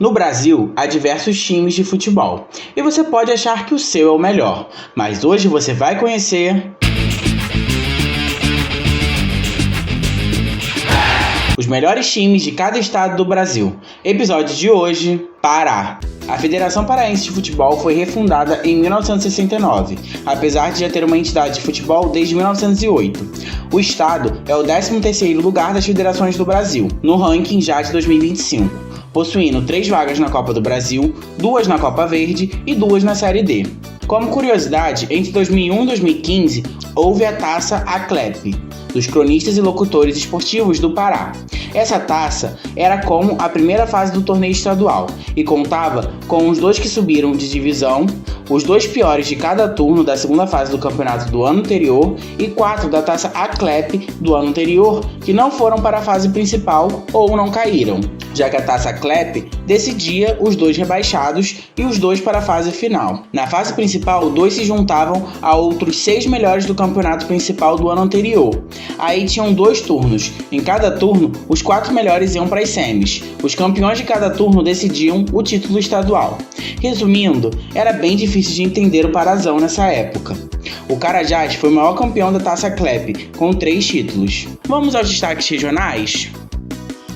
No Brasil, há diversos times de futebol, e você pode achar que o seu é o melhor, mas hoje você vai conhecer os melhores times de cada estado do Brasil. Episódio de hoje, Pará. A Federação Paraense de Futebol foi refundada em 1969, apesar de já ter uma entidade de futebol desde 1908. O estado é o 13º lugar das federações do Brasil, no ranking já de 2025, possuindo 3 vagas na Copa do Brasil, 2 na Copa Verde e 2 na Série D. Como curiosidade, entre 2001 e 2015, houve a Taça Aclep, dos cronistas e locutores esportivos do Pará. Essa taça era como a primeira fase do torneio estadual e contava com os 2 que subiram de divisão, os 2 piores de cada turno da segunda fase do campeonato do ano anterior e 4 da Taça Aclep do ano anterior que não foram para a fase principal ou não caíram, já que a Taça Aclep decidia os 2 rebaixados e os 2 para a fase final. Na fase principal, 2 se juntavam a outros 6 melhores do campeonato principal do ano anterior. Aí tinham 2 turnos. Em cada turno, os 4 melhores iam para as semis. Os campeões de cada turno decidiam o título estadual. Resumindo, era bem difícil de entender o Parazão nessa época. O Carajás foi o maior campeão da Taça Aclep, com 3 títulos. Vamos aos destaques regionais?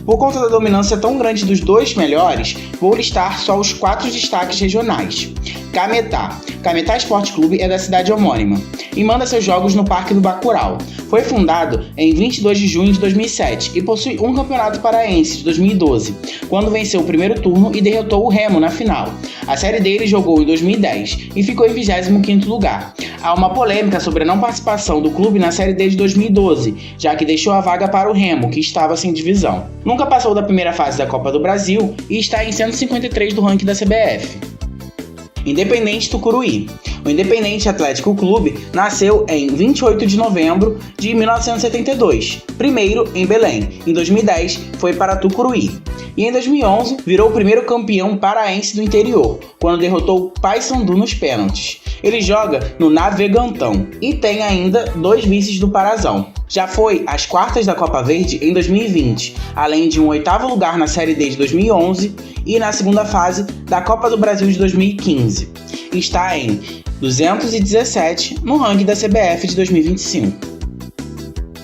Por conta da dominância tão grande dos 2 melhores, vou listar só os 4 destaques regionais. Cametá. Cametá Esporte Clube é da cidade homônima e manda seus jogos no Parque do Bacurau. Foi fundado em 22 de junho de 2007 e possui um campeonato paraense de 2012, quando venceu o primeiro turno e derrotou o Remo na final. A série D ele jogou em 2010 e ficou em 25º lugar. Há uma polêmica sobre a não participação do clube na série D de 2012, já que deixou a vaga para o Remo, que estava sem divisão. Nunca passou da primeira fase da Copa do Brasil e está em 153 do ranking da CBF. Independente Tucuruí. O Independente Atlético Clube nasceu em 28 de novembro de 1972, primeiro em Belém. Em 2010 foi para Tucuruí. E em 2011 virou o primeiro campeão paraense do interior, quando derrotou o Paysandu nos pênaltis. Ele joga no Navegantão e tem ainda 2 vices do Parazão. Já foi às quartas da Copa Verde em 2020, além de um 8º lugar na Série D de 2011 e na segunda fase da Copa do Brasil de 2015. Está em 217 no ranking da CBF de 2025.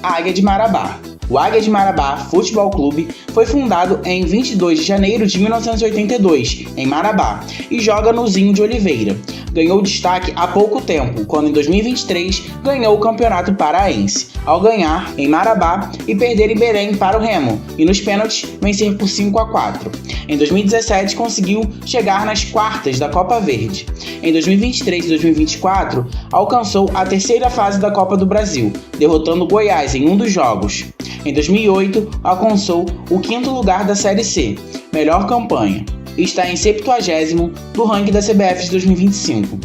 Águia de Marabá. O Águia de Marabá Futebol Clube foi fundado em 22 de janeiro de 1982, em Marabá, e joga no Zinho de Oliveira. Ganhou destaque há pouco tempo, quando em 2023 ganhou o Campeonato Paraense, ao ganhar em Marabá e perder em Belém para o Remo, e nos pênaltis vencer por 5-4. Em 2017 conseguiu chegar nas quartas da Copa Verde. Em 2023 e 2024 alcançou a 3ª fase da Copa do Brasil, derrotando Goiás em um dos jogos. Em 2008 alcançou o 5º lugar da Série C, melhor campanha, e está em 70º do ranking da CBF de 2025.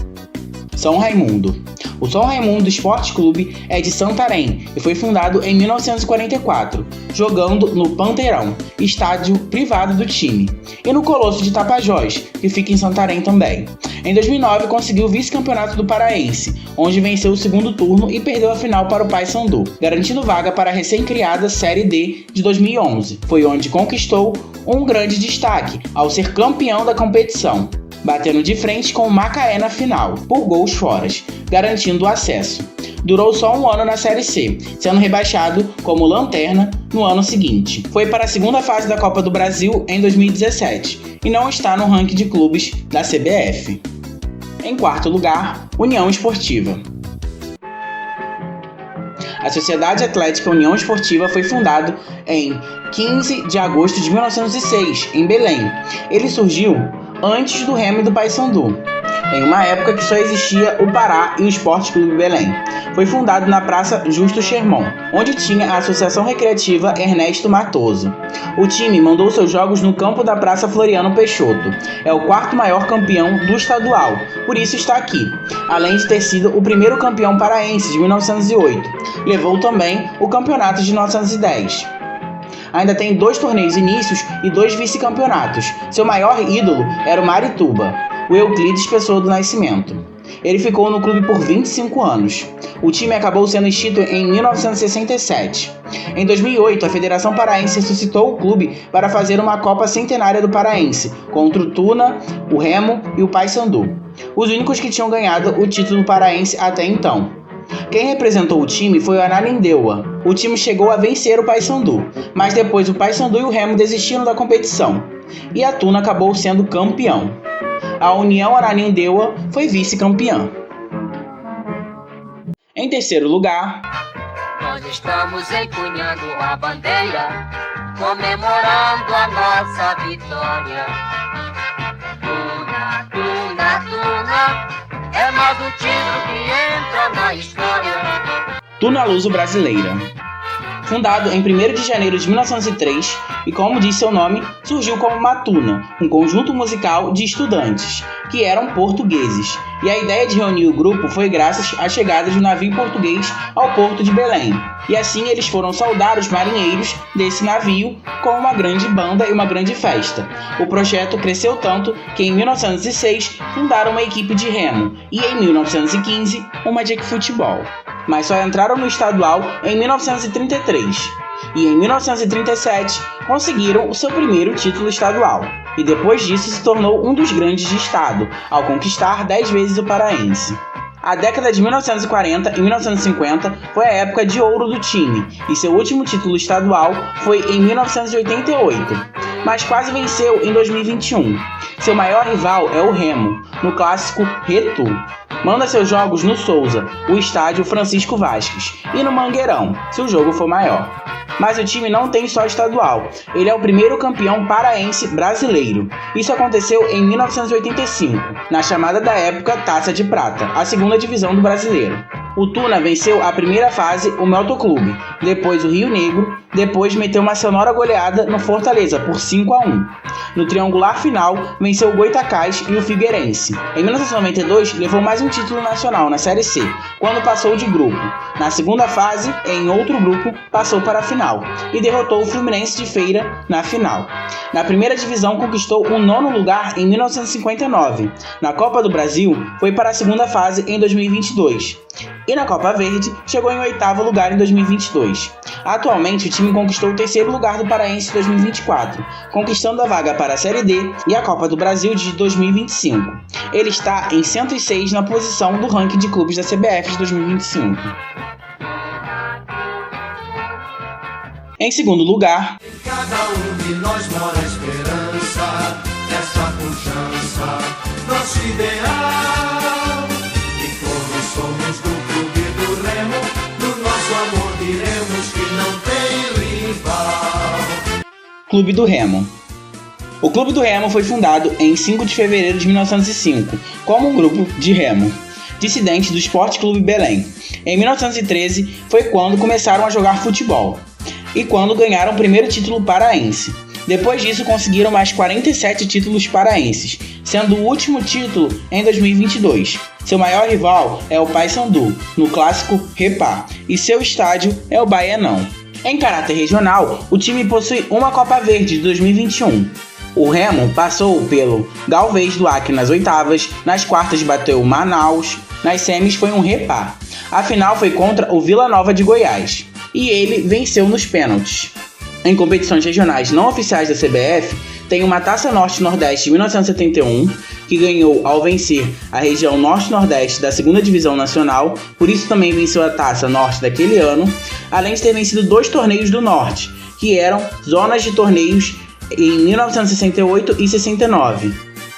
São Raimundo. O São Raimundo Esporte Clube é de Santarém e foi fundado em 1944, jogando no Panteirão, estádio privado do time, e no Colosso de Tapajós, que fica em Santarém também. Em 2009 conseguiu o vice-campeonato do Paraense, onde venceu o segundo turno e perdeu a final para o Paysandu, garantindo vaga para a recém-criada Série D de 2011. Foi onde conquistou um grande destaque ao ser campeão da competição, batendo de frente com o Macaé na final, por gols fora, garantindo o acesso. Durou só um ano na Série C, sendo rebaixado como lanterna no ano seguinte. Foi para a segunda fase da Copa do Brasil em 2017 e não está no ranking de clubes da CBF. Em 4º lugar, União Esportiva. A Sociedade Atlética União Esportiva foi fundado em 15 de agosto de 1906, em Belém. Ele surgiu antes do Remo e do Paysandu, em uma época que só existia o Pará e o Esporte Clube Belém. Foi fundado na Praça Justo Schermon, onde tinha a Associação Recreativa Ernesto Matoso. O time mandou seus jogos no campo da Praça Floriano Peixoto. É o 4º maior campeão do estadual, por isso está aqui, além de ter sido o primeiro campeão paraense de 1908. Levou também o campeonato de 1910. Ainda tem 2 torneios inícios e 2 vice-campeonatos. Seu maior ídolo era o Marituba, o Euclides Pessoa do Nascimento. Ele ficou no clube por 25 anos. O time acabou sendo extinto em 1967. Em 2008, a Federação Paraense ressuscitou o clube para fazer uma Copa Centenária do Paraense, contra o Tuna, o Remo e o Paysandu, os únicos que tinham ganhado o título paraense até então. Quem representou o time foi o Ananindeua. O time chegou a vencer o Paysandu, mas depois o Paysandu e o Remo desistiram da competição, e a Tuna acabou sendo campeão. A União Ananindeua foi vice-campeã. Em terceiro lugar, nós estamos empunhando a bandeira, comemorando a nossa vitória. Tuna, Tuna, Tuna, é mais um título que entra na história. Tuna Luso Brasileira. Fundado em 1º de janeiro de 1903, e como diz seu nome, surgiu como uma tuna, um conjunto musical de estudantes, que eram portugueses, e a ideia de reunir o grupo foi graças à chegada de um navio português ao porto de Belém, e assim eles foram saudar os marinheiros desse navio com uma grande banda e uma grande festa. O projeto cresceu tanto que em 1906 fundaram uma equipe de remo, e em 1915 uma de futebol. Mas só entraram no estadual em 1933, e em 1937 conseguiram o seu primeiro título estadual, e depois disso se tornou um dos grandes de estado, ao conquistar 10 vezes o paraense. A década de 1940 e 1950 foi a época de ouro do time, e seu último título estadual foi em 1988, mas quase venceu em 2021. Seu maior rival é o Remo, no clássico Retu. Manda seus jogos no Souza, o estádio Francisco Vasques, e no Mangueirão, se o jogo for maior. Mas o time não tem só estadual, ele é o primeiro campeão paraense brasileiro. Isso aconteceu em 1985, na chamada da época Taça de Prata, a segunda divisão do brasileiro. O Tuna venceu a primeira fase o Motoclube, depois o Rio Negro, depois meteu uma sonora goleada no Fortaleza por 5-1. No triangular final, venceu o Goitacás e o Figueirense. Em 1992, levou mais um título nacional na Série C, quando passou de grupo. Na segunda fase, em outro grupo, passou para a final e derrotou o Fluminense de Feira na final. Na primeira divisão, conquistou o 9º lugar em 1959. Na Copa do Brasil, foi para a segunda fase em 2022. E na Copa Verde, chegou em 8º lugar em 2022. Atualmente, o time conquistou o 3º lugar do Paraense 2024, conquistando a vaga para a Série D e a Copa do Brasil de 2025. Ele está em 106 na posição do ranking de clubes da CBF de 2025. Em segundo lugar, em cada um de nós mora a esperança, essa pujança, nosso ideal. E como somos do clube do Remo, do nosso amor diremos que não tem rival. Clube do Remo. O Clube do Remo foi fundado em 5 de fevereiro de 1905, como um grupo de remo, dissidente do Esporte Clube Belém. Em 1913 foi quando começaram a jogar futebol, e quando ganharam o primeiro título paraense. Depois disso conseguiram mais 47 títulos paraenses, sendo o último título em 2022. Seu maior rival é o Paysandu, no clássico Repá, e seu estádio é o Baianão. Em caráter regional, o time possui uma Copa Verde de 2021. O Remo passou pelo Galvez do Acre nas oitavas, nas quartas bateu o Manaus, nas semis foi um Repá. A final foi contra o Vila Nova de Goiás, e ele venceu nos pênaltis. Em competições regionais não oficiais da CBF, tem uma Taça Norte-Nordeste de 1971, que ganhou ao vencer a região Norte-Nordeste da 2ª Divisão Nacional, por isso também venceu a Taça Norte daquele ano, além de ter vencido 2 torneios do Norte, que eram zonas de torneios em 1968 e 69.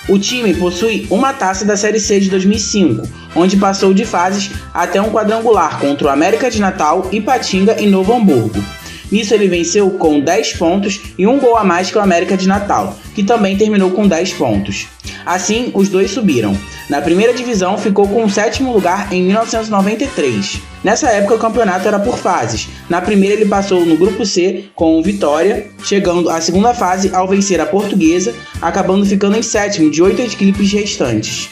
O time possui uma taça da Série C de 2005, onde passou de fases até um quadrangular contra o América de Natal, Ipatinga e Novo Hamburgo. Nisso ele venceu com 10 pontos e um gol a mais que o América de Natal, que também terminou com 10 pontos. Assim, os dois subiram. Na primeira divisão ficou com o 7º lugar em 1993. Nessa época o campeonato era por fases. Na primeira ele passou no grupo C com o Vitória, chegando à segunda fase ao vencer a Portuguesa, acabando ficando em 7º de 8 equipes restantes.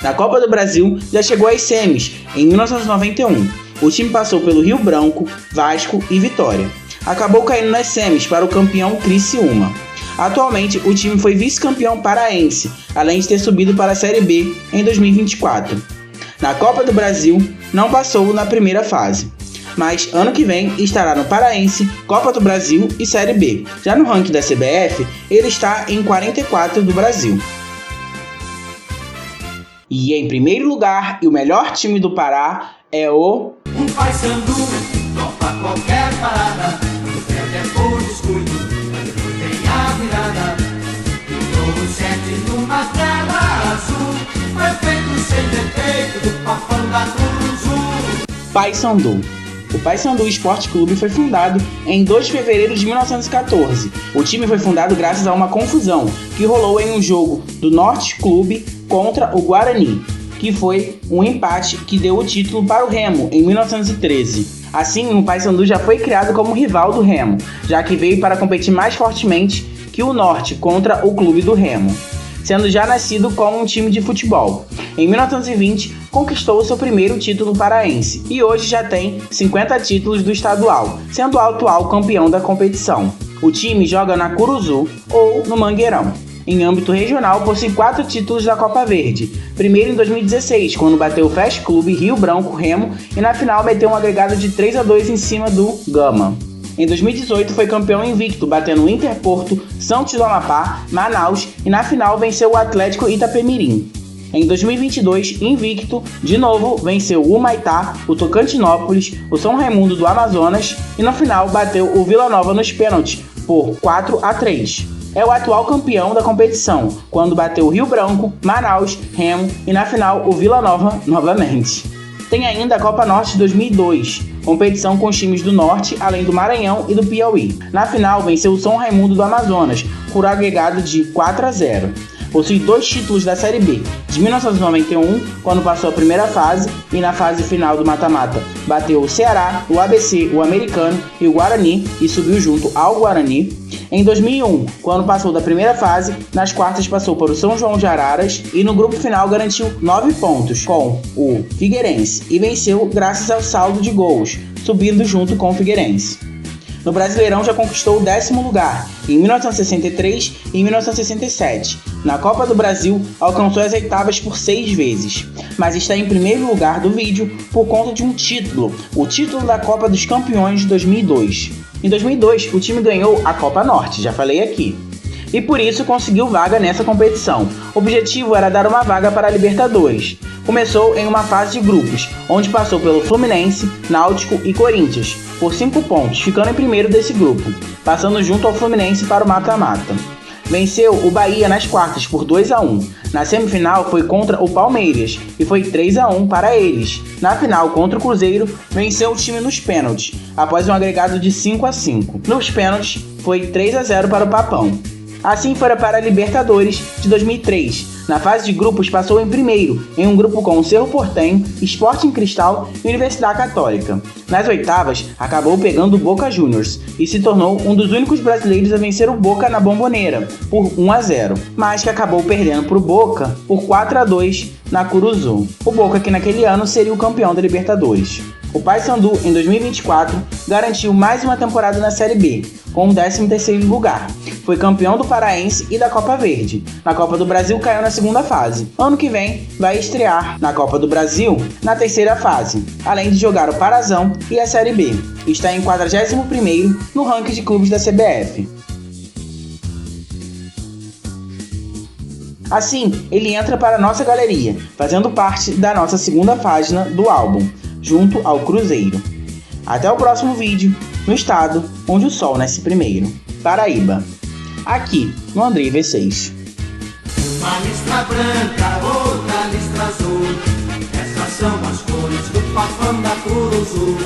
Na Copa do Brasil já chegou às semis em 1991. O time passou pelo Rio Branco, Vasco e Vitória. Acabou caindo nas semis para o campeão Criciúma. Atualmente, o time foi vice-campeão paraense, além de ter subido para a Série B em 2024. Na Copa do Brasil, não passou na primeira fase, mas ano que vem estará no Paraense, Copa do Brasil e Série B. Já no ranking da CBF, ele está em 44 do Brasil. E em primeiro lugar, e o melhor time do Pará é o... Um Paysandu topa qualquer parada, no pé é por descuido, depois tem a virada. E jogo 7 numa tela azul, foi feito sem defeito do papão da Curuzu. Paysandu. O Paysandu Esporte Clube foi fundado em 2 de fevereiro de 1914. O time foi fundado graças a uma confusão que rolou em um jogo do Norte Clube contra o Guarani, que foi um empate que deu o título para o Remo em 1913. Assim, o Paysandu já foi criado como rival do Remo, já que veio para competir mais fortemente que o Norte contra o clube do Remo, sendo já nascido como um time de futebol. Em 1920, conquistou seu primeiro título paraense e hoje já tem 50 títulos do estadual, sendo o atual campeão da competição. O time joga na Curuzu ou no Mangueirão. Em âmbito regional, possui 4 títulos da Copa Verde. Primeiro em 2016, quando bateu o Fast Clube Rio Branco Remo e na final meteu um agregado de 3-2 em cima do Gama. Em 2018 foi campeão invicto, batendo o Interporto, Santos do Amapá, Manaus e na final venceu o Atlético Itapemirim. Em 2022, invicto, de novo, venceu o Humaitá, o Tocantinópolis, o São Raimundo do Amazonas e no final bateu o Vila Nova nos pênaltis por 4-3. É o atual campeão da competição, quando bateu o Rio Branco, Manaus, Remo e na final o Vila Nova novamente. Tem ainda a Copa Norte 2002, competição com os times do Norte, além do Maranhão e do Piauí. Na final venceu o São Raimundo do Amazonas, por agregado de 4-0. Possui 2 títulos da Série B, de 1991, quando passou a primeira fase, e na fase final do mata-mata bateu o Ceará, o ABC, o Americano e o Guarani, e subiu junto ao Guarani. Em 2001, quando passou da primeira fase, nas quartas passou por o São João de Araras e no grupo final garantiu 9 pontos com o Figueirense e venceu graças ao saldo de gols, subindo junto com o Figueirense. No Brasileirão já conquistou o 10º lugar, em 1963 e 1967. Na Copa do Brasil, alcançou as oitavas por 6 vezes, mas está em primeiro lugar do vídeo por conta de um título, o título da Copa dos Campeões de 2002. Em 2002, o time ganhou a Copa Norte, já falei aqui, e por isso conseguiu vaga nessa competição. O objetivo era dar uma vaga para a Libertadores. Começou em uma fase de grupos, onde passou pelo Fluminense, Náutico e Corinthians, por 5 pontos, ficando em primeiro desse grupo, passando junto ao Fluminense para o mata-mata. Venceu o Bahia nas quartas por 2-1. Na semifinal foi contra o Palmeiras e foi 3-1 para eles. Na final contra o Cruzeiro, venceu o time nos pênaltis, após um agregado de 5-5. Nos pênaltis foi 3-0 para o Papão. Assim foi para a Libertadores de 2003. Na fase de grupos passou em primeiro, em um grupo com o Cerro Porteño, Sporting Cristal e Universidade Católica. Nas oitavas, acabou pegando o Boca Juniors e se tornou um dos únicos brasileiros a vencer o Boca na Bombonera, por 1-0, mas que acabou perdendo para o Boca por 4-2 na Curuzu. O Boca, que naquele ano seria o campeão da Libertadores. O Paysandu, em 2024, garantiu mais uma temporada na Série B, com o 13º lugar. Foi campeão do Paraense e da Copa Verde. Na Copa do Brasil caiu na segunda fase. Ano que vem vai estrear na Copa do Brasil na terceira fase, além de jogar o Parazão e a Série B. Está em 41º no ranking de clubes da CBF. Assim, ele entra para a nossa galeria, fazendo parte da nossa segunda página do álbum, junto ao Cruzeiro. Até o próximo vídeo, no estado onde o sol nasce primeiro, Paraíba. Aqui no Andrei V6. Uma listra branca, outra listra azul. Essas são as cores do papão da Curuzu.